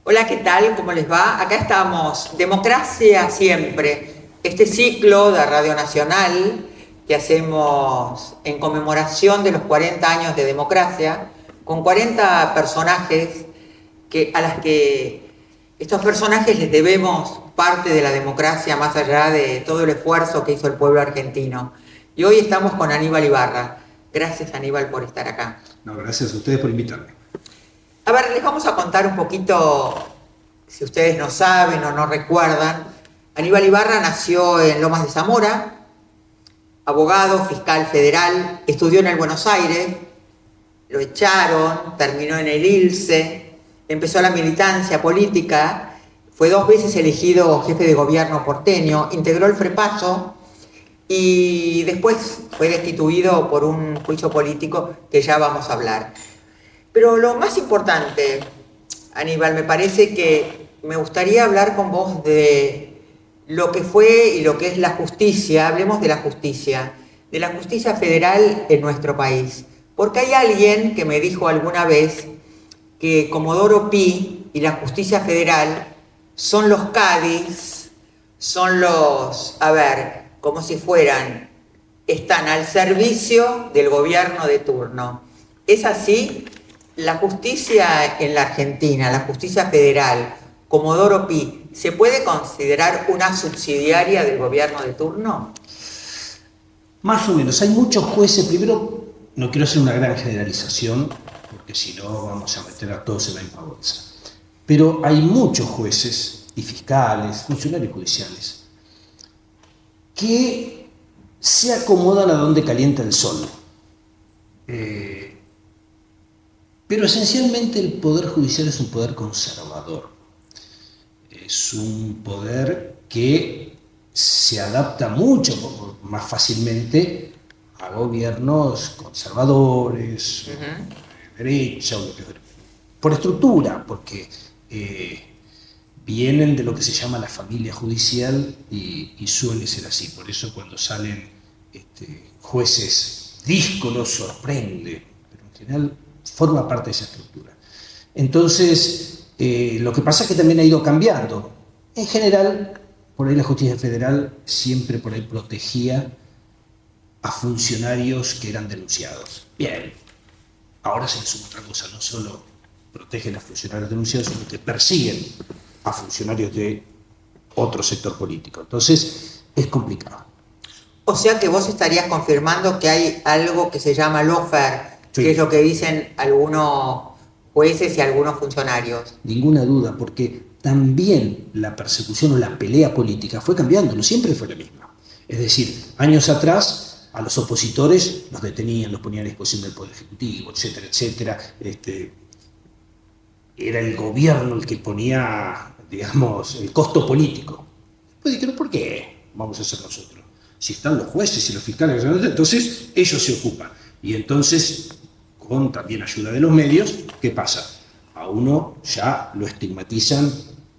Hola, ¿qué tal? ¿Cómo les va? Acá estamos, Democracia Siempre, este ciclo de Radio Nacional que hacemos en conmemoración de los 40 años de democracia, con 40 personajes a las que estos personajes les debemos parte de la democracia más allá de todo el esfuerzo que hizo el pueblo argentino. Y hoy estamos con Aníbal Ibarra. Gracias, Aníbal, por estar acá. No, gracias a ustedes por invitarme. A ver, les vamos a contar un poquito, si ustedes no saben o no recuerdan. Aníbal Ibarra nació en Lomas de Zamora, abogado, fiscal federal, estudió en el Buenos Aires, lo echaron, terminó en el ILSE, empezó la militancia política, fue 2 veces elegido jefe de gobierno porteño, integró el FREPASO y después fue destituido por un juicio político que ya vamos a hablar. Pero lo más importante, Aníbal, me parece que me gustaría hablar con vos de lo que fue y lo que es la justicia. Hablemos de la justicia federal en nuestro país. Porque hay alguien que me dijo alguna vez que Comodoro Pi y la justicia federal son los Cádiz, son los, como si fueran, están al servicio del gobierno de turno. ¿Es así? La justicia en la Argentina, la justicia federal, Comodoro Pi, ¿se puede considerar una subsidiaria del gobierno de turno? Más o menos, hay muchos jueces. Primero, no quiero hacer una gran generalización, porque si no vamos a meter a todos en la misma bolsa. Pero hay muchos jueces y fiscales, funcionarios judiciales, que se acomodan a donde calienta el sol. Pero esencialmente el poder judicial es un poder conservador. Es un poder que se adapta mucho más fácilmente a gobiernos conservadores, de derecha, por estructura, porque vienen de lo que se llama la familia judicial y suele ser así. Por eso cuando salen jueces díscolos sorprende, pero en general forma parte de esa estructura. Entonces, lo que pasa es que también ha ido cambiando. En general, por ahí la justicia federal siempre por ahí protegía a funcionarios que eran denunciados. Bien, ahora se les otra cosa, no solo protegen a funcionarios denunciados, sino que persiguen a funcionarios de otro sector político. Entonces, es complicado. O sea que vos estarías confirmando que hay algo que se llama lawfare, sí, que es lo que dicen algunos jueces y algunos funcionarios. Ninguna duda, porque también la persecución o la pelea política fue cambiando, no siempre fue la misma. Es decir, años atrás a los opositores los detenían, los ponían a disposición del Poder Ejecutivo, etcétera, etcétera. Era el gobierno el que ponía, digamos, el costo político. Después dijeron, ¿por qué vamos a hacer nosotros? Si están los jueces y los fiscales, entonces ellos se ocupan. Y entonces, con también ayuda de los medios, ¿qué pasa? A uno ya lo estigmatizan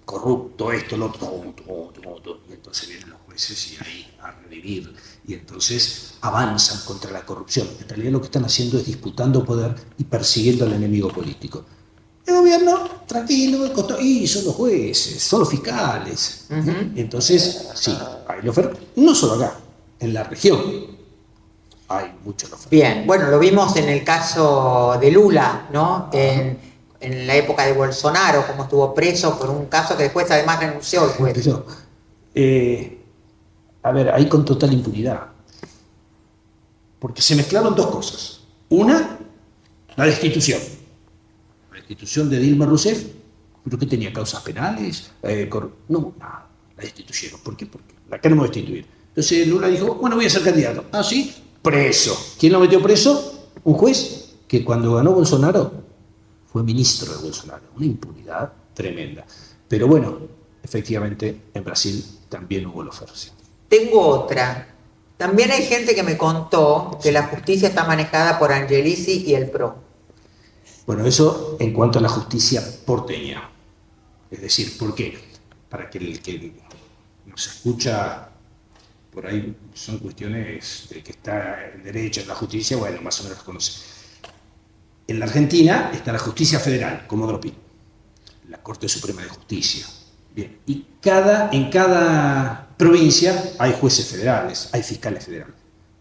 corrupto, esto, lo otro, y entonces vienen los jueces y ahí a revivir, y entonces avanzan contra la corrupción. En realidad lo que están haciendo es disputando poder y persiguiendo al enemigo político. El gobierno, tranquilo, y son los jueces, son los fiscales. Entonces, sí, hay lawfare, no solo acá, en la región hay mucho lawfare. Bien, bueno, lo vimos en el caso de Lula, ¿no? En la época de Bolsonaro, como estuvo preso por un caso que después además renunció el juez. Ahí con total impunidad. Porque se mezclaron dos cosas. Una, la destitución. La destitución de Dilma Rousseff, ¿pero qué tenía? ¿Causas penales? No, la destituyeron. ¿Por qué? Porque la queremos destituir. Entonces Lula dijo, bueno, voy a ser candidato. Ah, sí, preso. ¿Quién lo metió preso? Un juez que cuando ganó Bolsonaro fue ministro de Bolsonaro. Una impunidad tremenda. Pero bueno, efectivamente en Brasil también hubo lawfare. Tengo otra. También hay gente que me contó que la justicia está manejada por Angelici y el PRO. Bueno, eso en cuanto a la justicia porteña. Es decir, ¿por qué? Para que el que nos escucha por ahí son cuestiones de que está el derecho, en la justicia, bueno, más o menos conoce. En la Argentina está la justicia federal, Comodoro Pi. La Corte Suprema de Justicia. Bien. Y en cada provincia hay jueces federales, hay fiscales federales.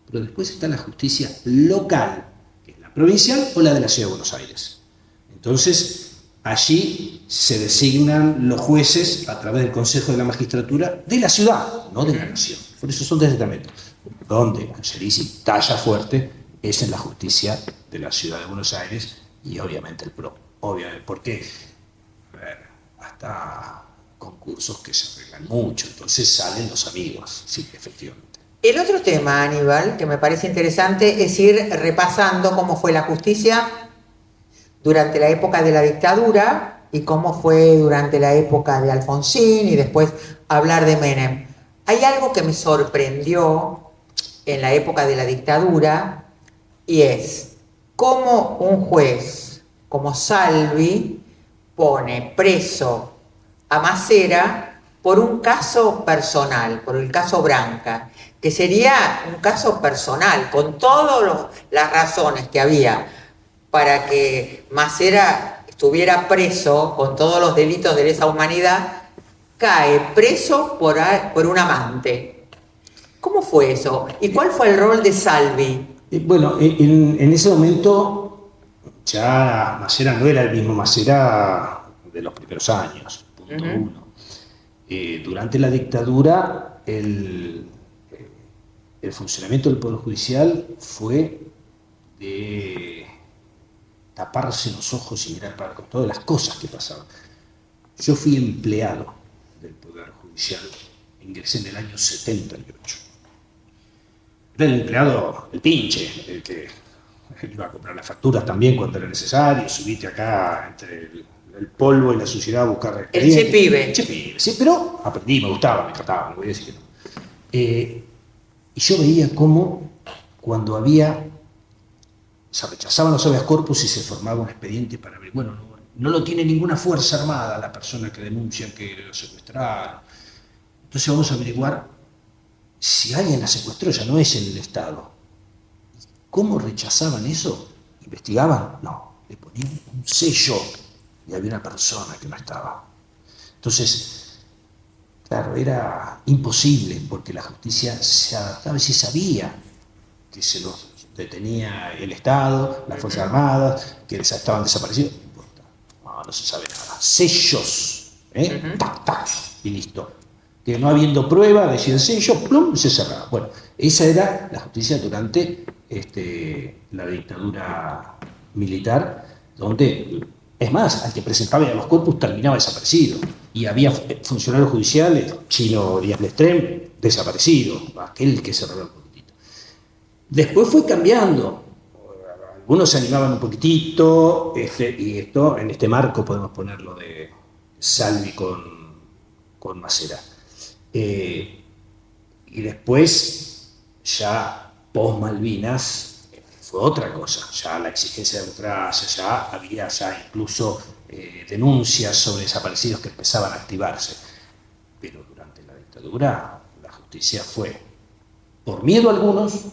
Pero después está la justicia local, que es la provincial o la de la Ciudad de Buenos Aires. Entonces, allí se designan los jueces a través del Consejo de la Magistratura de la ciudad, no de la nación. Por eso son tres estamentos. Donde Angelici talla fuerte es en la justicia de la Ciudad de Buenos Aires y obviamente el PRO. Obviamente, porque hasta concursos que se arreglan mucho, entonces salen los amigos, sí, efectivamente. El otro tema, Aníbal, que me parece interesante, es ir repasando cómo fue la justicia durante la época de la dictadura y cómo fue durante la época de Alfonsín y después hablar de Menem. Hay algo que me sorprendió en la época de la dictadura y es cómo un juez como Salvi pone preso a Macera por un caso personal, por el caso Branca, que sería un caso personal, con todas las razones que había para que Macera estuviera preso con todos los delitos de lesa humanidad, cae preso por un amante. ¿Cómo fue eso? ¿Y cuál fue el rol de Salvi? Bueno, en ese momento ya Macera no era el mismo Macera de los primeros años, punto uno. Durante la dictadura, el funcionamiento del Poder Judicial fue de taparse los ojos y mirar para con todas las cosas que pasaban. Yo fui empleado del Poder Judicial, ingresé en el año 78. Era el empleado, el pinche, el que iba a comprar las facturas también cuando era necesario, subiste acá entre el polvo y la suciedad a buscar expedientes. El che-pibe. El che-pibe, sí, pero aprendí, me gustaba, me encantaba, no voy a decir que no. Y yo veía cómo cuando se rechazaban los habeas corpus y se formaba un expediente para ver, bueno, no lo tiene ninguna fuerza armada la persona que denuncia que lo secuestraron. Entonces vamos a averiguar si alguien la secuestró, ya no es en el Estado. ¿Cómo rechazaban eso? ¿Investigaban? No, le ponían un sello y había una persona que no estaba. Entonces, claro, era imposible porque la justicia se adaptaba y se sabía que se los detenía el Estado, las Fuerzas Armadas, que estaban desaparecidos. No importa, no se sabe nada. Sellos, tac, tac, y listo. Que no habiendo prueba, decía el sello, plum, se cerraba. Bueno, esa era la justicia durante la dictadura militar, donde, es más, al que presentaba los corpus terminaba desaparecido. Y había funcionarios judiciales, Chino Díaz Lestrem, desaparecido, aquel que se robó el poquitito. Después fue cambiando. Algunos se animaban un poquitito, y esto, en este marco podemos ponerlo de Salvi con Macera. Y después, ya post Malvinas, fue otra cosa, ya la exigencia de democracia, ya había incluso denuncias sobre desaparecidos que empezaban a activarse. Pero durante la dictadura, la justicia fue por miedo a algunos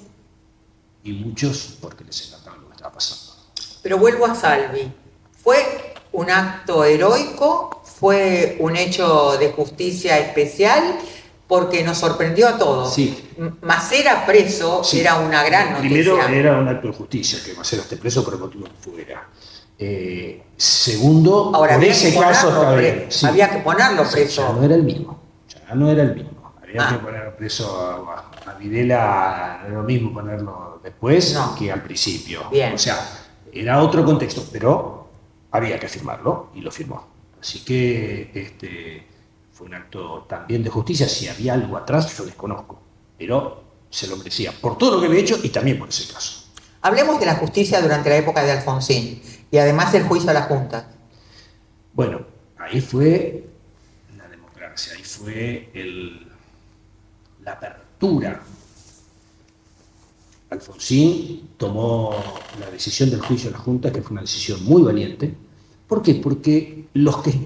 y muchos porque les encantaba lo que estaba pasando. Pero vuelvo a Salvi. ¿Fue un acto heroico? ¿Fue un hecho de justicia especial? Porque nos sorprendió a todos. Sí. Macera preso era una gran noticia. Primero era un acto de justicia que Macera esté preso por el motivo que fuera. Segundo, ahora, por ese caso está bien. Sí. Había que ponerlo preso. Ya no era el mismo. Había que poner preso a Videla, no era lo mismo ponerlo después que al principio. Bien. O sea, era otro contexto, pero había que firmarlo y lo firmó. Así que fue un acto también de justicia. Si había algo atrás, yo desconozco, pero se lo merecía por todo lo que había hecho y también por ese caso. Hablemos de la justicia durante la época de Alfonsín y además el juicio a la Junta. Bueno, ahí fue la democracia, ahí fue la apertura. Alfonsín tomó la decisión del juicio a la Junta, que fue una decisión muy valiente. ¿Por qué? Porque los que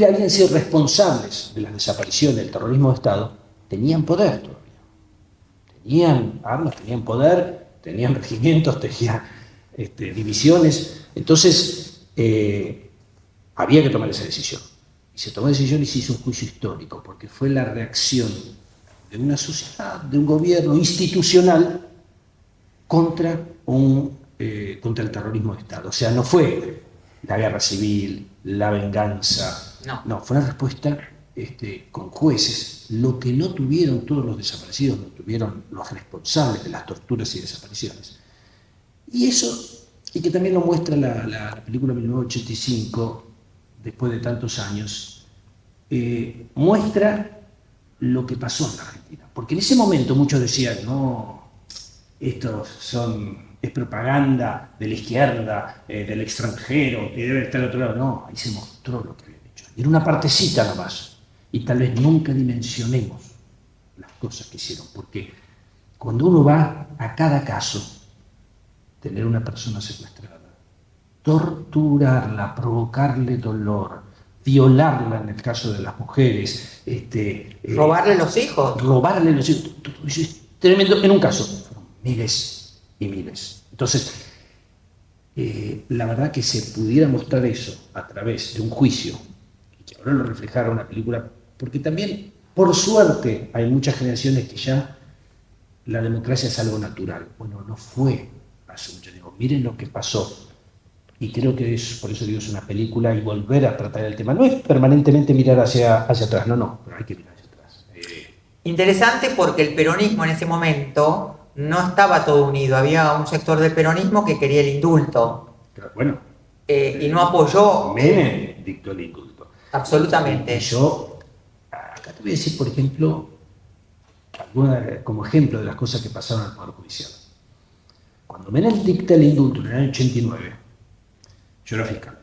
habían sido responsables de las desapariciones del terrorismo de Estado tenían poder todavía. Tenían armas, tenían poder, tenían regimientos, tenían divisiones. Entonces, había que tomar esa decisión. Y se tomó decisión y se hizo un juicio histórico, porque fue la reacción de una sociedad, de un gobierno institucional contra el terrorismo de Estado. O sea, no fue la guerra civil, la venganza, no, fue una respuesta con jueces. Lo que no tuvieron todos los desaparecidos, lo tuvieron los responsables de las torturas y desapariciones. Y eso, y que también lo muestra la película 1985, después de tantos años, muestra lo que pasó en la Argentina. Porque en ese momento muchos decían, no, es propaganda de la izquierda, del extranjero, que debe estar al otro lado. No, ahí se mostró lo que habían hecho. Y era una partecita nomás. Y tal vez nunca dimensionemos las cosas que hicieron. Porque cuando uno va a cada caso, tener una persona secuestrada, torturarla, provocarle dolor, violarla en el caso de las mujeres, robarle los hijos. Robarle los hijos, es tremendo. En un caso, fueron miles y miles. Entonces, la verdad que se pudiera mostrar eso a través de un juicio, y que ahora lo reflejara una película, porque también, por suerte, hay muchas generaciones que ya la democracia es algo natural. Bueno, no fue hace mucho tiempo. Miren lo que pasó. Y creo que por eso digo, es una película y volver a tratar el tema. No es permanentemente mirar hacia atrás, no, pero hay que mirar hacia atrás. Interesante porque el peronismo en ese momento no estaba todo unido. Había un sector del peronismo que quería el indulto. Pero bueno. Y no apoyó. Menem dictó el indulto. Absolutamente. Y yo, acá te voy a decir, por ejemplo, como ejemplo de las cosas que pasaron en el Poder Judicial. Cuando Menem dicta el indulto en el año 89, yo era fiscal.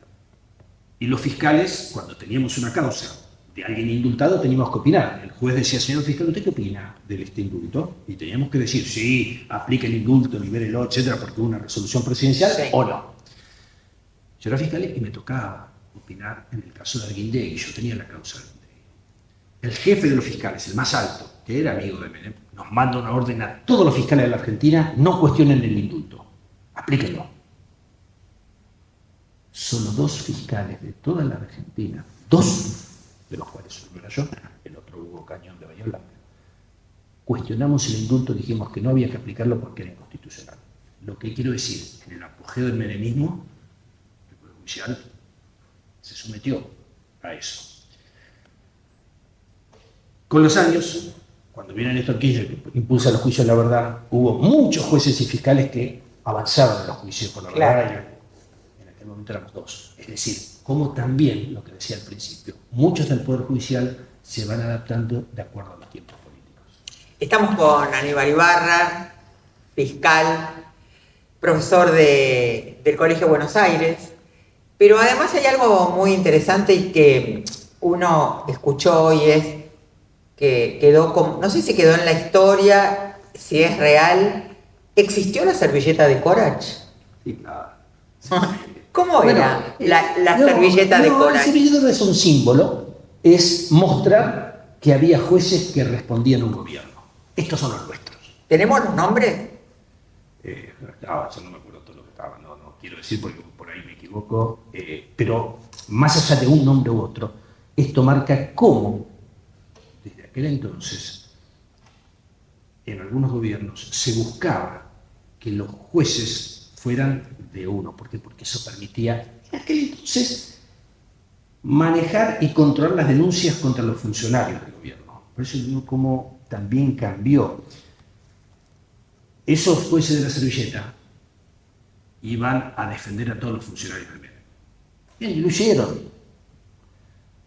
Y los fiscales, cuando teníamos una causa de alguien indultado, teníamos que opinar. El juez decía, señor fiscal, ¿usted qué opina de este indulto? Y teníamos que decir, sí, aplique el indulto, libérelo, etcétera, porque hubo una resolución presidencial, sí, o no. Yo era fiscal y me tocaba opinar en el caso de Arguindegui, yo tenía la causa de Arguindegui. El jefe de los fiscales, el más alto, que era amigo de Menem, nos manda una orden a todos los fiscales de la Argentina, no cuestionen el indulto, aplíquenlo. Solo 2 fiscales de toda la Argentina, 2 de los cuales uno era yo, el otro Hugo Cañón de Bahía Blanca, cuestionamos el indulto, dijimos que no había que aplicarlo porque era inconstitucional. Lo que quiero decir, en el apogeo del menemismo, el Poder Judicial se sometió a eso. Con los años, cuando viene Néstor Kirchner, que impulsa los juicios de la verdad, hubo muchos jueces y fiscales que avanzaban en los juicios por la verdad. En aquel momento éramos 2. Es decir, como también, lo que decía al principio, muchos del Poder Judicial se van adaptando de acuerdo a los tiempos políticos. Estamos con Aníbal Ibarra, fiscal, profesor del Colegio de Buenos Aires, pero además hay algo muy interesante y que uno escuchó hoy es que quedó como, no sé si quedó en la historia, si es real, ¿existió la servilleta de Corach? Sí, claro. ¿Cómo era la servilleta de Corach? La servilleta no es un símbolo, es mostrar que había jueces que respondían a un gobierno. Estos son los nuestros. ¿Tenemos los nombres? Yo no me acuerdo todo lo que estaba, no quiero decir porque por ahí me equivoco, pero más allá de un nombre u otro, esto marca cómo, desde aquel entonces, en algunos gobiernos se buscaba que los jueces fueran de uno. ¿Por qué? Porque eso permitía, en aquel entonces, manejar y controlar las denuncias contra los funcionarios del gobierno. Por eso digo cómo también cambió. Esos jueces de la servilleta iban a defender a todos los funcionarios del Menem. Bien, lo hicieron.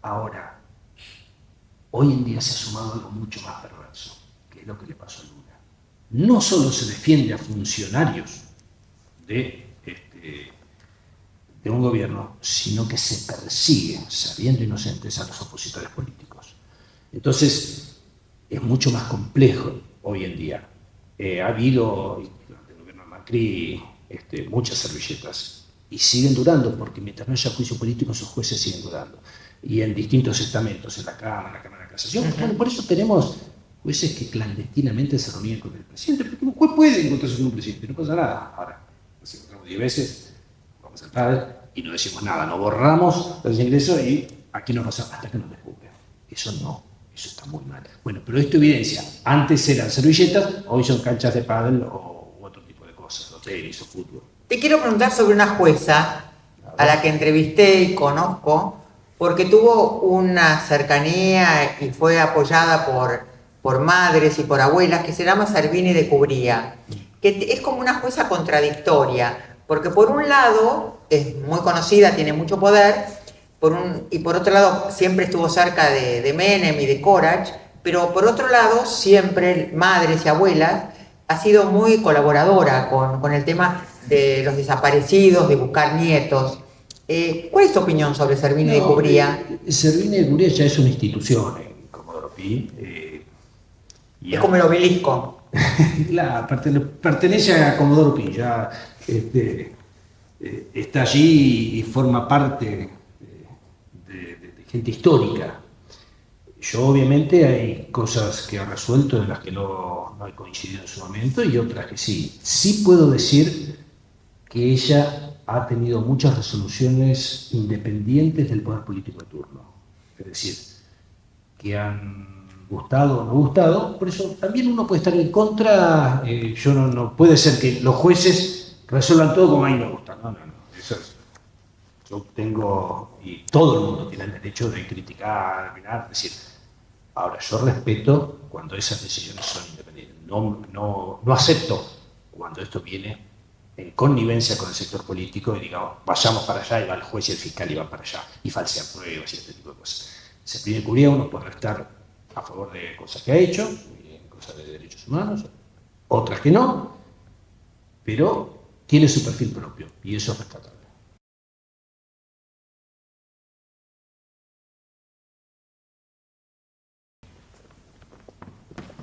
Ahora, hoy en día se ha sumado algo mucho más perverso, que es lo que le pasó a Lula. No solo se defiende a funcionarios de un gobierno, sino que se persigue, sabiendo inocentes, a los opositores políticos. Entonces, es mucho más complejo hoy en día. Ha habido, durante el gobierno de Macri, muchas servilletas, y siguen durando, porque mientras no haya juicio político, esos jueces siguen durando. Y en distintos estamentos, en la Cámara de Casación. Bueno, por eso tenemos jueces que clandestinamente se reunían con el presidente, porque un juez puede encontrarse con un presidente, no pasa nada. Ahora, nos encontramos 10 veces, vamos al padre, y no decimos nada, no borramos los ingresos y aquí no pasa hasta que nos descubren. Eso no, eso está muy mal. Bueno, pero esto evidencia, antes eran servilletas, hoy son canchas de pádel o otro tipo de cosas, o tenis o fútbol. Te quiero preguntar sobre una jueza a la que entrevisté y conozco, porque tuvo una cercanía y fue apoyada por madres y por abuelas, que se llama Servini de Cubría, que es como una jueza contradictoria, porque por un lado es muy conocida, tiene mucho poder, y por otro lado siempre estuvo cerca de Menem y de Corach, pero por otro lado siempre madres y abuelas ha sido muy colaboradora con el tema de los desaparecidos, de buscar nietos. ¿Cuál es tu opinión sobre Servini de Cubría? Servini de Cubría ya es una institución en Comodoro Pi. Es como el obelisco. Pertenece a Comodoro Pi, ya está allí y forma parte de gente histórica. Yo obviamente hay cosas que he resuelto en las que no he coincidido en su momento y otras que sí. Sí puedo decir que ella ha tenido muchas resoluciones independientes del poder político de turno. Es decir, que han gustado o no gustado. Por eso también uno puede estar en contra. Yo no puede ser que los jueces resuelvan todo como a mí me gusta. No. Eso es. Yo tengo, y todo el mundo tiene el derecho de criticar, opinar, decir. Ahora, yo respeto cuando esas decisiones son independientes. No acepto cuando esto viene en connivencia con el sector político y digamos, vayamos para allá y va el juez y el fiscal y van para allá y falsean pruebas y este tipo de cosas. Servini de Cubría uno puede estar a favor de cosas que ha hecho, cosas de derechos humanos, otras que no, pero tiene su perfil propio y eso es rescatable.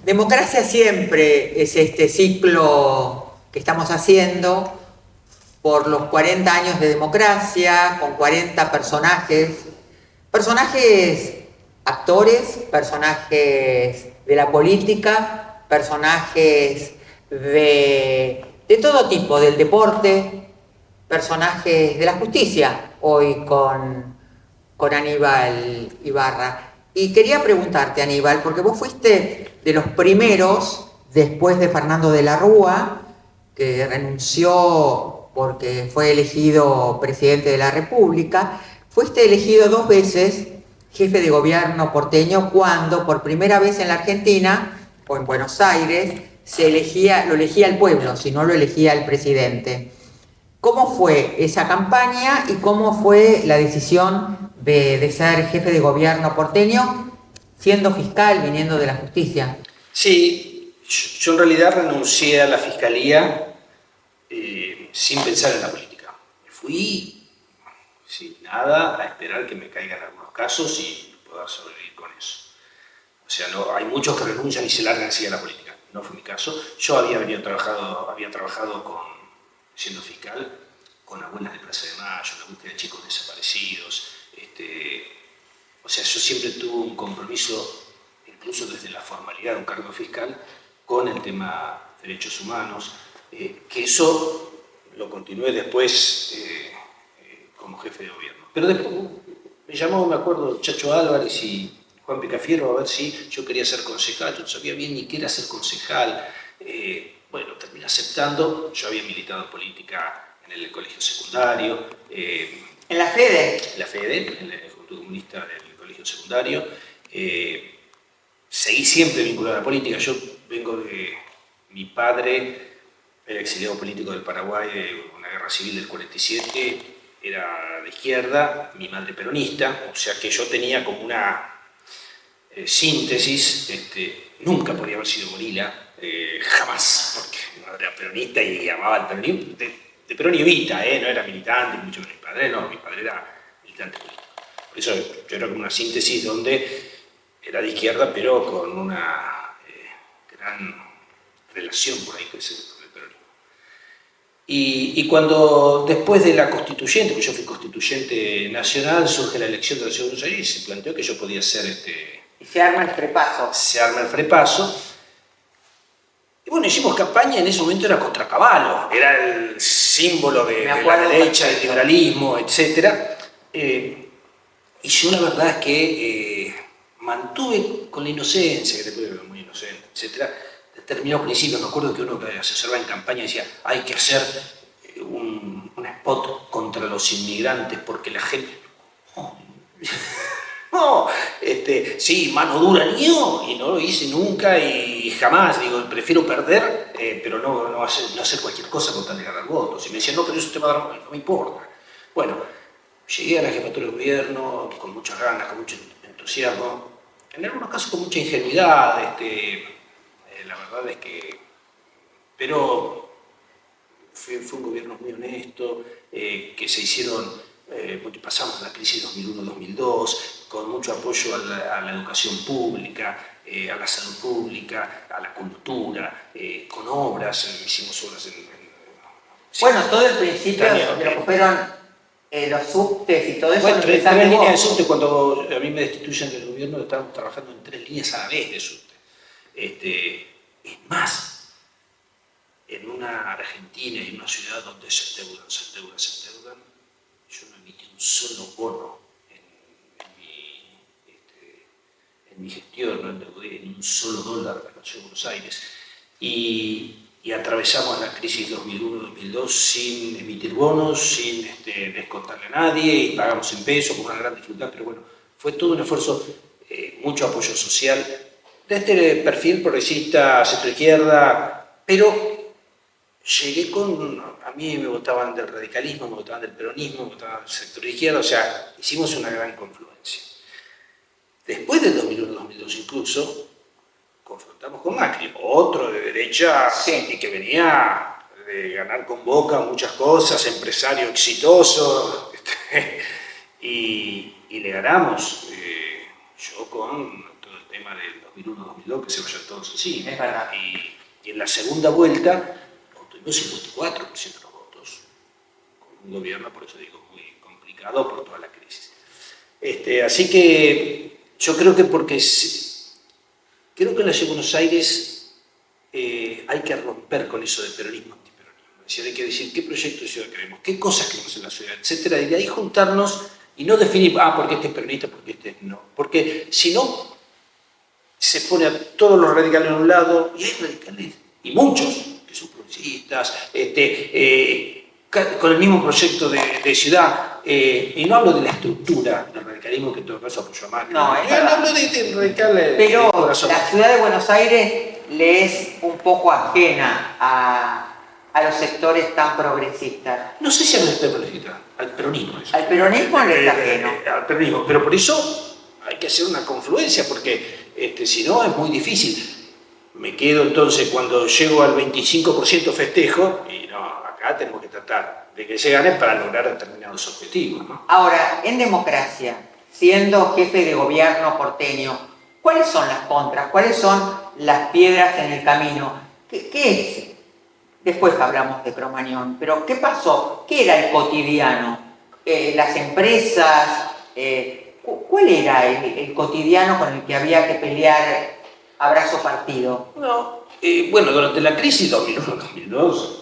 Democracia siempre es este ciclo que estamos haciendo por los 40 años de democracia, con 40 personajes, actores, personajes de la política, personajes de todo tipo, del deporte, personajes de la justicia, hoy con Aníbal Ibarra. Y quería preguntarte, Aníbal, porque vos fuiste de los primeros, después de Fernando de la Rúa, que renunció porque fue elegido presidente de la República, fuiste elegido 2 veces jefe de gobierno porteño cuando por primera vez en la Argentina, o en Buenos Aires, lo elegía el pueblo, si no lo elegía el presidente. ¿Cómo fue esa campaña y cómo fue la decisión de ser jefe de gobierno porteño, siendo fiscal, viniendo de la justicia? Sí, yo en realidad renuncié a la fiscalía sin pensar en la política. Me fui sin nada a esperar que me caigan algunos casos y poder sobrevivir con eso. O sea, hay muchos que renuncian y se largan así a la política. No fue mi caso. Yo había trabajado siendo fiscal con abuelas de Plaza de Mayo, la búsqueda de chicos desaparecidos. O sea, yo siempre tuve un compromiso, incluso desde la formalidad de un cargo fiscal, con el tema de derechos humanos, que eso lo continué después como jefe de gobierno. Pero después me llamó, me acuerdo, Chacho Álvarez y Juan Picafiero a ver si yo quería ser concejal. Yo no sabía bien ni qué era ser concejal. Bueno, terminé aceptando. Yo había militado en política en el colegio secundario. ¿En la FEDE? En la FEDE, en el Juventud Comunista del colegio secundario. Seguí siempre vinculado a la política. Yo vengo de... Mi padre era exiliado político del Paraguay de una guerra civil del 47, era de izquierda, mi madre peronista, o sea que yo tenía como una síntesis. Nunca podía haber sido gorila, jamás, porque mi madre era peronista y amaba el peronismo, de Perón y Evita, no era militante, mucho menos mi padre, no, mi padre era militante político. Por eso yo era como una síntesis donde era de izquierda, pero con una gran relación por ahí con el peronismo. Y cuando después de la constituyente, que yo fui constituyente nacional, surge la elección de la Ciudad de Buenos Aires y se planteó que yo podía ser Y se arma el frepaso. Se arma el frepaso. Y bueno, hicimos campaña, en ese momento era contra Cavallo, era el símbolo de la derecha, del liberalismo, etc. Y yo la verdad es que mantuve con la inocencia, que después era muy inocente, etc., determinados principios. Me acuerdo que uno que asesoraba en campaña decía, hay que hacer un spot contra los inmigrantes porque la gente... No, sí, mano dura niño, y no lo hice nunca y jamás, digo, prefiero perder, pero no hacer cualquier cosa con tal de ganar votos. Y me decían, no, pero eso te va a dar, no me importa. Bueno, llegué a la jefatura de gobierno con muchas ganas, con mucho entusiasmo, en algunos casos con mucha ingenuidad, la verdad es que, pero fue un gobierno muy honesto, que se hicieron... pasamos la crisis 2001-2002 con mucho apoyo a la educación pública, a la salud pública, a la cultura, con obras, hicimos obras bueno, todo el principio de lo que fueron los subtes y todo eso. Bueno, tres líneas de subte, cuando a mí me destituyen del gobierno, estábamos trabajando en 3 líneas a la vez de subte. Es más, en una Argentina y en una ciudad donde se endeudan, yo no emití un solo bono en mi gestión, no endeudé ni un solo dólar a la Ciudad de Buenos Aires. Y atravesamos la crisis 2001-2002 sin emitir bonos, sin descontarle a nadie, y pagamos en pesos con una gran dificultad, pero bueno, fue todo un esfuerzo, mucho apoyo social, de este perfil progresista, centro-izquierda, pero llegué con... A mí me votaban del radicalismo, me votaban del peronismo, me votaban del sector izquierda, o sea, hicimos una gran confluencia. Después del 2001-2002 incluso, confrontamos con Macri, otro de derecha, sí, y que venía de ganar con Boca muchas cosas, empresario exitoso, y le ganamos. Yo con todo el tema del 2001-2002, que se vayan todos así. Es verdad. Y en la segunda vuelta obtuvimos 54% de los votos, con un gobierno, por eso digo, muy complicado por toda la crisis. Así que yo creo que creo que en la Ciudad de Buenos Aires hay que romper con eso de peronismo antiperonismo. Es decir, hay que decir qué proyecto de ciudad queremos, qué cosas queremos en la ciudad, etcétera, y de ahí juntarnos y no definir, porque este es peronista, porque este no. Porque si no, se pone a todos los radicales a un lado, y hay radicales, y muchos, que son progresistas, con el mismo proyecto de ciudad, y no hablo de la estructura del radicalismo, que en todo caso apoyó a Macri. No, hablo de radicales. Pero la ciudad de Buenos Aires le es un poco ajena a los sectores tan progresistas. No sé si a los sectores progresistas, al peronismo. Al peronismo le es ajeno. Al peronismo, pero por eso hay que hacer una confluencia, porque si no es muy difícil. Me quedo entonces, cuando llego al 25% festejo, y no, acá tenemos que tratar de que se gane para lograr determinados objetivos, ¿no? Ahora, en democracia, siendo jefe de gobierno porteño, ¿cuáles son las contras? ¿Cuáles son las piedras en el camino? ¿Qué es? Después hablamos de Cromañón, pero ¿qué pasó? ¿Qué era el cotidiano? Las empresas, ¿cuál era el cotidiano con el que había que pelear a brazo partido? No, bueno, durante la crisis 2001-2002,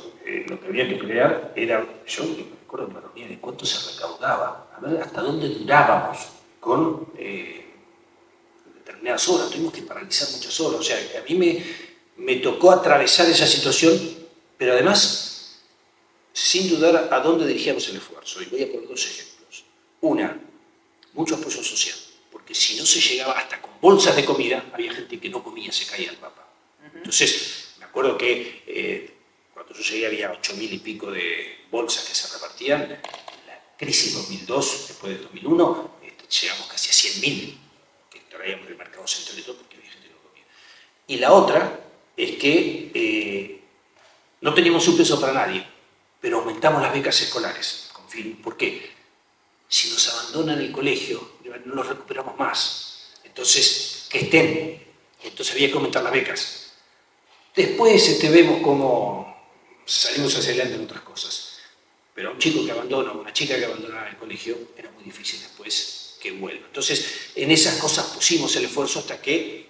lo que había que pelear era, yo me acuerdo de una reunión de cuánto se recaudaba, a ver hasta dónde durábamos con determinadas obras. Tuvimos que paralizar muchas obras, o sea, a mí me tocó atravesar esa situación, pero además sin dudar a dónde dirigíamos el esfuerzo. Y voy a poner 2 ejemplos. Una, mucho apoyo social, porque si no se llegaba hasta con bolsas de comida, había gente que no comía, se caía el papa. Entonces, me acuerdo que cuando yo llegué había 8.000 y pico de bolsas que se repartían. En la crisis 2002, después del 2001, llegamos casi a 100.000 que traíamos del mercado central y todo, porque había gente que no comía. Y la otra es que no teníamos un peso para nadie, pero aumentamos las becas escolares. ¿Por qué? Si nos abandonan el colegio, no los recuperamos más. Entonces, que estén. Entonces había que aumentar las becas. Después vemos cómo salimos hacia adelante en otras cosas. Pero un chico que abandona, o una chica que abandona el colegio, era muy difícil después que vuelva. Entonces, en esas cosas pusimos el esfuerzo hasta que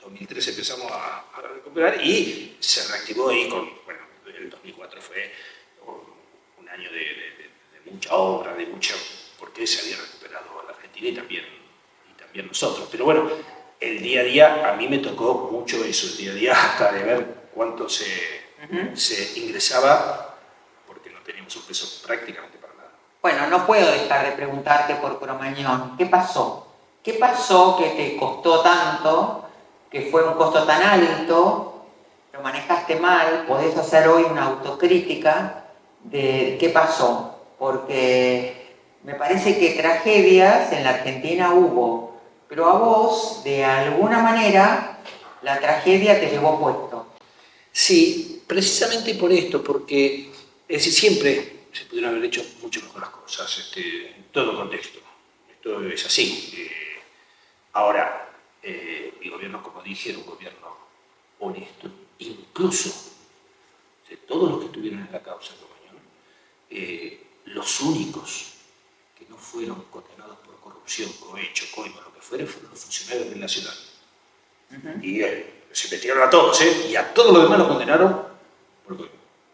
2013 empezamos a recuperar y se reactivó ahí bueno, el 2004 fue un año de mucha obra, porque se había recuperado a la Argentina y también nosotros. Pero bueno, el día a día, a mí me tocó mucho eso, el día a día, hasta de ver cuánto se ingresaba, porque no teníamos un peso prácticamente para nada. Bueno, no puedo dejar de preguntarte por Cromañón. ¿Qué pasó? ¿Qué pasó que te costó tanto, que fue un costo tan alto, lo manejaste mal? Podés hacer hoy una autocrítica de qué pasó, porque me parece que tragedias en la Argentina hubo, pero a vos, de alguna manera, la tragedia te llevó puesto. Sí, precisamente por esto, porque es decir, siempre se pudieron haber hecho mucho mejor las cosas, en todo contexto. Esto es así. Ahora, el gobierno, como dije, era un gobierno honesto, incluso de todos los que estuvieron en la causa, los únicos que no fueron condenados por corrupción, cohecho, coima, lo que fuera, fueron los funcionarios de la ciudad. Y se investigaron a todos, y a todos los demás los condenaron por coima.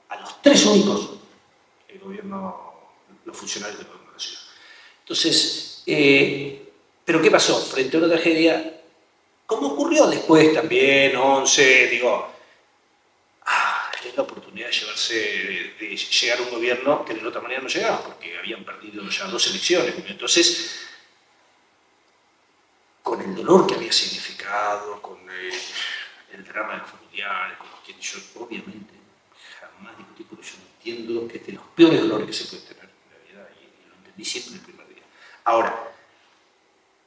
A los tres únicos, el gobierno, los funcionarios del gobierno de la ciudad. Entonces, ¿pero qué pasó? Frente a una tragedia, como ocurrió después también, 11, es la oportunidad de llegar a un gobierno que de otra manera no llegaba, porque habían perdido ya 2 elecciones. Entonces, con el dolor que había significado, con el drama de los familiares, con los que yo obviamente jamás discutí, porque yo entiendo que es de los peores dolores que se puede tener en la vida, y lo entendí siempre el primer día. Ahora,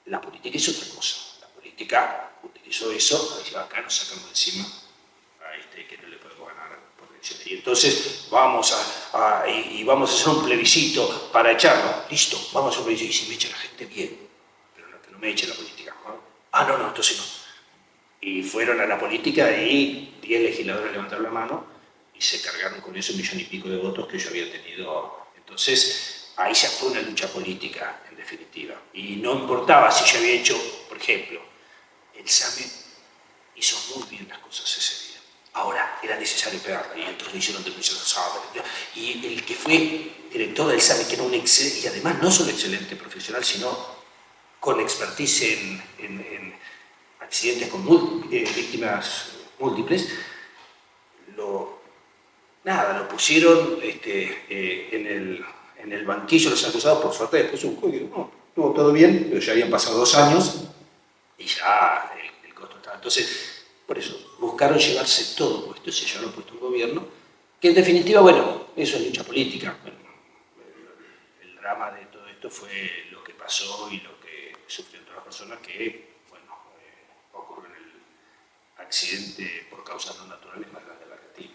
la política es otra cosa. La política utilizó eso, dice, acá nos sacamos de encima a este que no le podemos ganar por elecciones. Y entonces vamos a hacer un plebiscito para echarlo. Listo, vamos a hacer un plebiscito. Y si me echa la gente, bien, pero no, que no me eche la política. No, entonces no. Y fueron a la política y 10 legisladores levantaron la mano y se cargaron con eso 1,5 millones de votos que yo había tenido. Entonces, ahí ya fue una lucha política, en definitiva. Y no importaba si yo había hecho, por ejemplo, el SAME hizo muy bien las cosas ese día. Ahora, era necesario pegarla, y entonces lo hicieron de muchas cosas. Y el que fue director del SAME, que era un excelente, y además no solo excelente profesional, sino con expertise en accidentes con víctimas múltiples, lo pusieron en el banquillo los acusados. Por suerte después un juicio, estuvo todo bien, pero ya habían pasado 2 años y ya el costo estaba. Entonces, por eso, buscaron llevarse todo puesto, se llevaron puesto un gobierno, que en definitiva, bueno, eso es lucha política. Bueno, el drama de todo esto fue lo que pasó y lo que sufrieron todas las personas que, bueno, ocurrió en el accidente por causas no naturales más grande de la Argentina.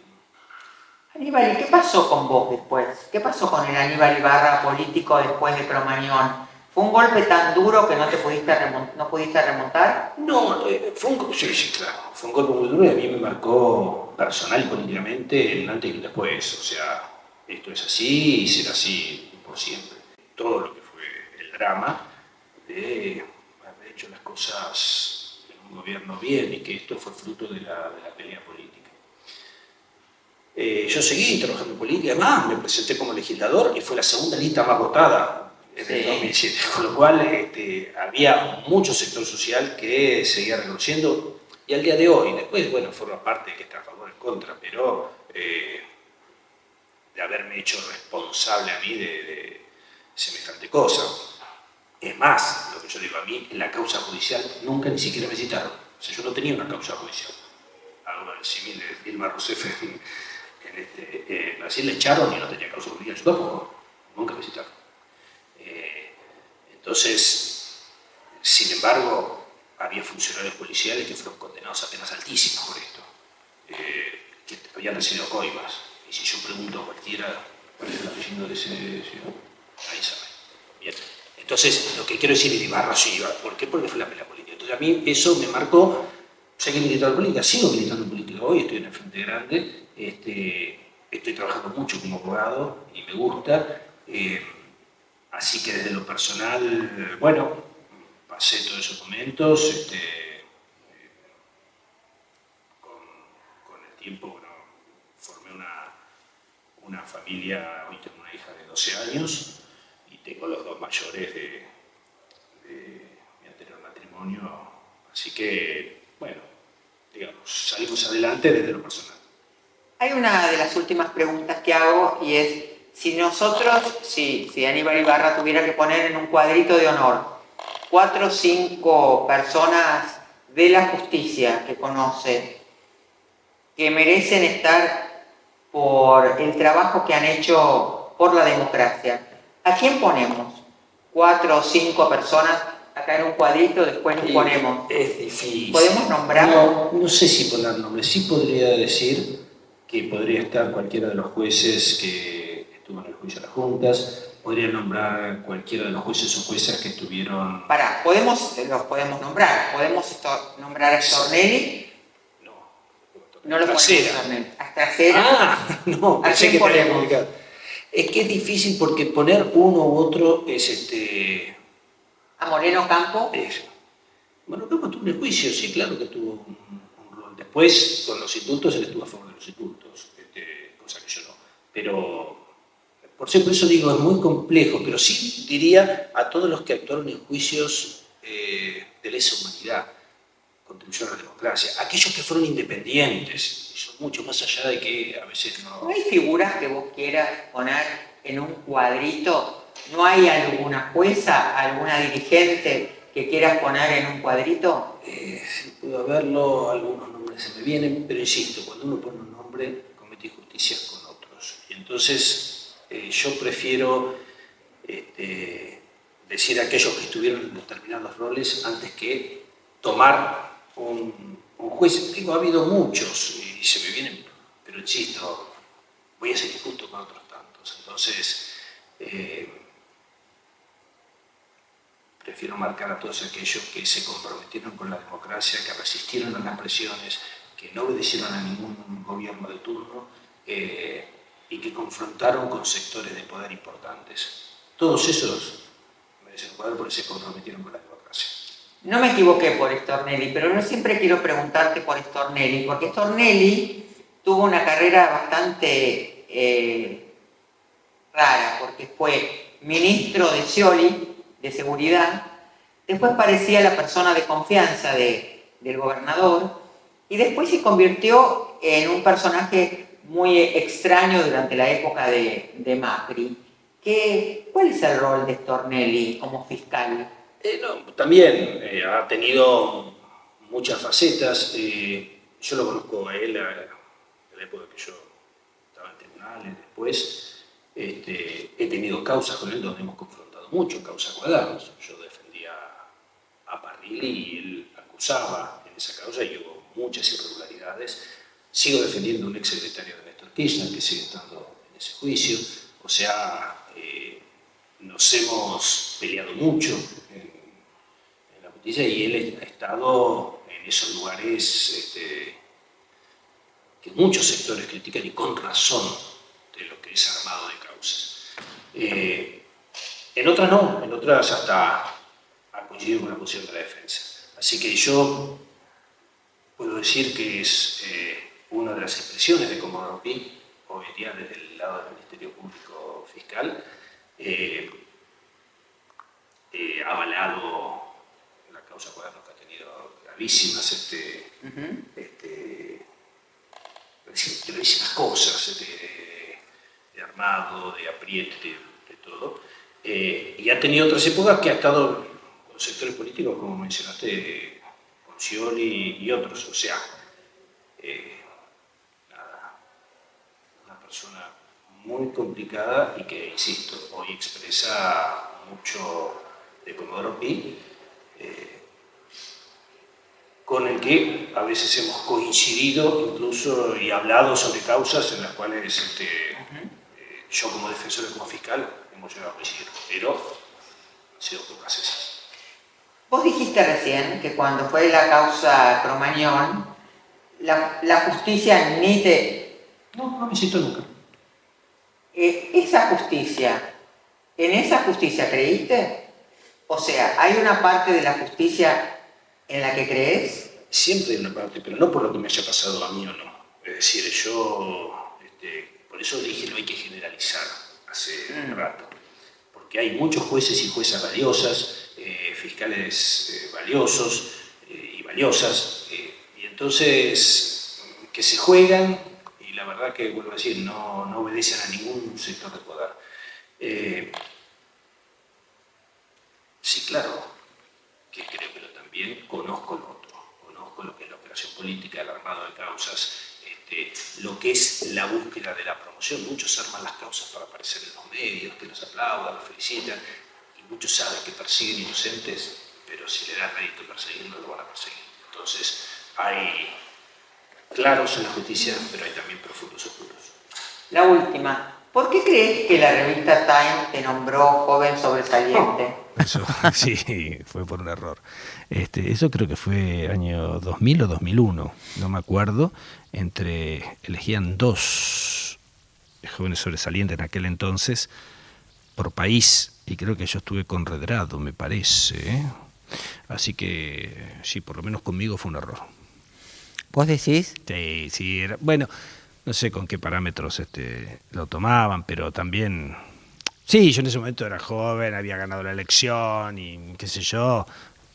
Aníbal, ¿y qué pasó con vos después? ¿Qué pasó con el Aníbal Ibarra político después de Cromañón? ¿Fue un golpe tan duro que no pudiste remontar? No, sí, claro. Fue un golpe muy duro y a mí me marcó personal y políticamente el antes y el después. O sea, esto es así y será así por siempre. Todo lo que fue el drama de haber hecho las cosas en un gobierno bien y que esto fue fruto de la pelea política. Yo seguí trabajando en política, además me presenté como legislador y fue la segunda lista más votada en el 2007, con lo cual había mucho sector social que seguía reconociendo, y al día de hoy, después, bueno, forma parte de que está a favor o en contra, pero de haberme hecho responsable a mí de semejante cosa. Es más, lo que yo digo, a mí en la causa judicial nunca ni siquiera me citaron. O sea, yo no tenía una causa judicial. Algo del símil de Dilma Rousseff en Brasil le echaron y no tenía causa judicial. Yo tampoco, nunca me citaron. Entonces, sin embargo, había funcionarios policiales que fueron condenados a penas altísimas por esto, que habían recibido coimas. Y si yo pregunto a cualquiera cuál es el apellido de ese ciudadano, ahí sabe. Bien. Entonces, lo que quiero decir es Ibarra, sí, ¿por qué? Porque fue la pelea política. Entonces, a mí eso me marcó. Seguí militando en política, sigo militando en política hoy, estoy en el Frente Grande, estoy trabajando mucho como abogado y me gusta. Así que desde lo personal, bueno, pasé todos esos momentos, tiempo, bueno, formé una familia, hoy tengo una hija de 12 años y tengo los dos mayores de mi anterior matrimonio, así que, bueno, digamos, salimos adelante desde lo personal. Hay una de las últimas preguntas que hago y es, si Aníbal Ibarra tuviera que poner en un cuadrito de honor 4 o 5 personas de la justicia que conoce, que merecen estar por el trabajo que han hecho por la democracia, ¿a quién ponemos? 4 o 5 personas acá en un cuadrito, después los ponemos. Es difícil. ¿Podemos nombrar? No sé si poner nombres. Sí podría decir que podría estar cualquiera de los jueces que estuvo en el juicio de las juntas. Podría nombrar cualquiera de los jueces o juezas que estuvieron... Los podemos nombrar. ¿Podemos nombrar a Stornelli? No lo ponemos a Stornelli. ¿A Trasera? Ah, no, pensé que estaría complicado. Es que es difícil porque poner uno u otro es ¿A Moreno Campo? Bueno, Campo estuvo en el juicio, sí, claro que tuvo un rol. Después, con los indultos, él estuvo a favor de los indultos, cosa que yo no. Pero, por eso digo, es muy complejo, pero sí diría a todos los que actuaron en juicios de lesa humanidad, contribuyeron a la democracia, aquellos que fueron independientes, y son mucho más allá de que a veces no... ¿No hay figuras que vos quieras poner en un cuadrito? ¿No hay alguna jueza, alguna dirigente que quieras poner en un cuadrito? Si puedo verlo, algunos nombres se me vienen, pero insisto, cuando uno pone un nombre, comete injusticias con otros. Y entonces yo prefiero decir a aquellos que estuvieron en determinados roles antes que tomar un juez. Digo, ha habido muchos y se me vienen, pero insisto, voy a ser injusto con otros tantos. Entonces, prefiero marcar a todos aquellos que se comprometieron con la democracia, que resistieron a las presiones, que no obedecieron a ningún gobierno de turno y que confrontaron con sectores de poder importantes. Todos esos merecen poder porque se comprometieron con la democracia. No me equivoqué por Stornelli, pero no siempre quiero preguntarte por Stornelli, porque Stornelli tuvo una carrera bastante rara, porque fue ministro de Scioli, de Seguridad, después parecía la persona de confianza del gobernador, y después se convirtió en un personaje muy extraño durante la época de Macri. ¿Cuál es el rol de Stornelli como fiscal? También ha tenido muchas facetas. Yo lo conozco a él en la época que yo estaba en tribunales. Después he tenido causas con él donde hemos confrontado mucho, causas cuadernos. Yo defendía a Parrilli y él acusaba en esa causa y hubo muchas irregularidades. Sigo defendiendo a un exsecretario de Néstor Kirchner que sigue estando en ese juicio. O sea, nos hemos peleado mucho en la justicia y él ha estado en esos lugares que muchos sectores critican y con razón de lo que es armado de causas. En otras no, en otras hasta ha coincidido con la posición de la defensa. Así que yo puedo decir que es una de las expresiones de Comodoro Pi, hoy día desde el lado del Ministerio Público Fiscal, avalado la causa cuadernos que ha tenido gravísimas, gravísimas cosas de armado, de apriete, de todo. Y ha tenido otras épocas que ha estado con sectores políticos, como mencionaste, con Scioli y otros. O sea, una persona muy complicada y que, insisto, hoy expresa mucho de Comodoro Pi, con el que a veces hemos coincidido incluso y hablado sobre causas en las cuales yo como defensor y como fiscal hemos llegado a coincidir, pero han sido pocas esas. Vos dijiste recién que cuando fue la causa Cromañón, la justicia ni te... No me citó nunca. Esa justicia, ¿en esa justicia creíste? O sea, ¿hay una parte de la justicia en la que crees? Siempre hay una parte, pero no por lo que me haya pasado a mí o no. Es decir, yo, por eso dije no hay que generalizar hace un rato, porque hay muchos jueces y juezas valiosas, fiscales valiosos y valiosas, y entonces que se juegan, y la verdad que, vuelvo a decir, no obedecen a ningún sector de poder. Sí, claro, que creo, pero también conozco lo otro, conozco lo que es la operación política, el armado de causas, lo que es la búsqueda de la promoción. Muchos arman las causas para aparecer en los medios, que los aplaudan, los felicitan, y muchos saben que persiguen inocentes, pero si le da rédito perseguirlo, lo van a perseguir. Entonces, hay claros en la justicia, pero hay también profundos oscuros. La última. ¿Por qué crees que la revista Time te nombró joven sobresaliente? Eso sí, fue por un error. Eso creo que fue año 2000 o 2001, no me acuerdo. Elegían 2 jóvenes sobresalientes en aquel entonces por país, y creo que yo estuve con Redrado, me parece. Así que sí, por lo menos conmigo fue un error. ¿Vos decís? Sí, era, bueno, no sé con qué parámetros lo tomaban, pero también... Sí, yo en ese momento era joven, había ganado la elección y qué sé yo,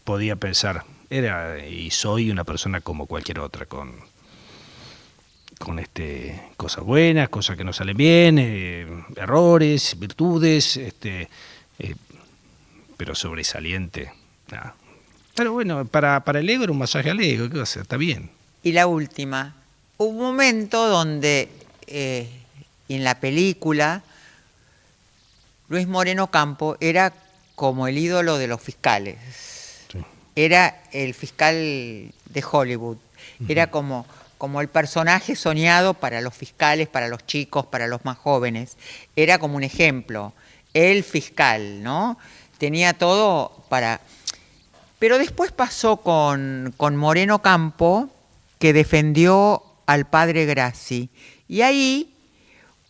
podía pensar, y soy una persona como cualquier otra, con cosas buenas, cosas que no salen bien, errores, virtudes, pero sobresaliente, nada. Pero bueno, para el ego era un masaje al ego, ¿qué va a hacer? Está bien. Y la última, hubo un momento donde en la película Luis Moreno Campo era como el ídolo de los fiscales. Sí. Era el fiscal de Hollywood. Era como el personaje soñado para los fiscales, para los chicos, para los más jóvenes. Era como un ejemplo. El fiscal, ¿no? Tenía todo para... Pero después pasó con Moreno Campo, que defendió al padre Grassi. Y ahí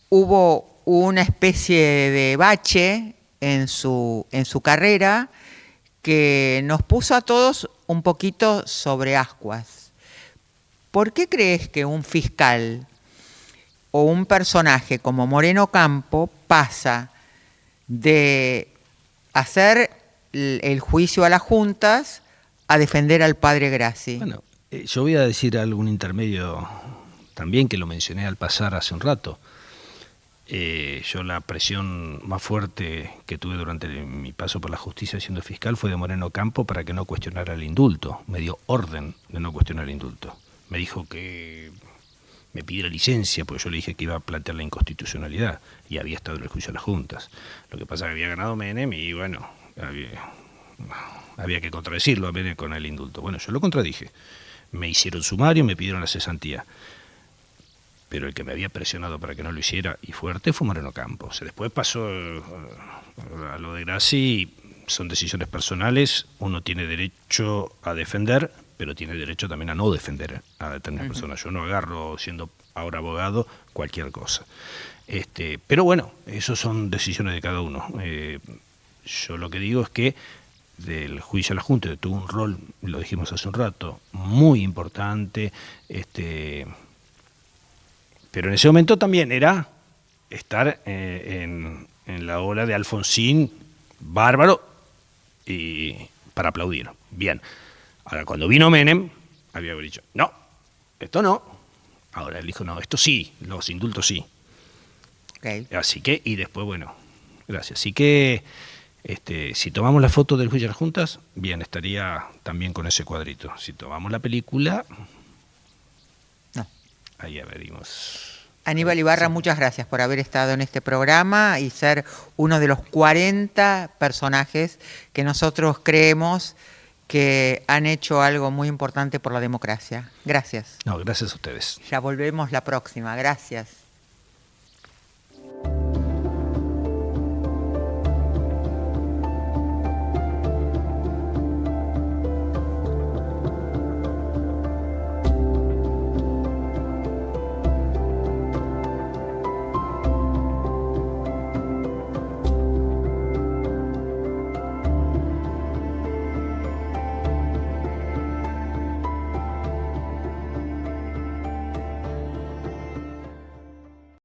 hubo una especie de bache en su carrera que nos puso a todos un poquito sobre ascuas. ¿Por qué crees que un fiscal o un personaje como Moreno Campo pasa de hacer el juicio a las juntas a defender al padre Grassi? Bueno, yo voy a decir algún intermedio también que lo mencioné al pasar hace un rato. Yo la presión más fuerte que tuve durante mi paso por la justicia siendo fiscal fue de Moreno Campo para que no cuestionara el indulto. Me dio orden de no cuestionar el indulto. Me dijo que me pidiera licencia, porque yo le dije que iba a plantear la inconstitucionalidad y había estado en el juicio de las juntas. Lo que pasa es que había ganado Menem y bueno, había que contradecirlo a Menem con el indulto. Bueno, yo lo contradije. Me hicieron sumario, me pidieron la cesantía. Pero el que me había presionado para que no lo hiciera, y fuerte, fue Moreno Campos. Después pasó a lo de Grassi, son decisiones personales, uno tiene derecho a defender, pero tiene derecho también a no defender a determinadas personas. Yo no agarro, siendo ahora abogado, cualquier cosa. Pero bueno, eso son decisiones de cada uno. Yo lo que digo es que del juicio a la Junta tuvo un rol, lo dijimos hace un rato, muy importante, pero en ese momento también era estar en la ola de Alfonsín, bárbaro, y para aplaudir. Bien. Ahora, cuando vino Menem, había dicho, no, esto no. Ahora él dijo, no, esto sí, los indultos sí. Okay. Así que, y después, bueno, gracias. Así que, si tomamos la foto del juicio de las juntas, bien, estaría también con ese cuadrito. Si tomamos la película... Ahí ya veremos. Aníbal Ibarra, muchas gracias por haber estado en este programa y ser uno de los 40 personajes que nosotros creemos que han hecho algo muy importante por la democracia. Gracias. No, gracias a ustedes. Ya volvemos la próxima. Gracias.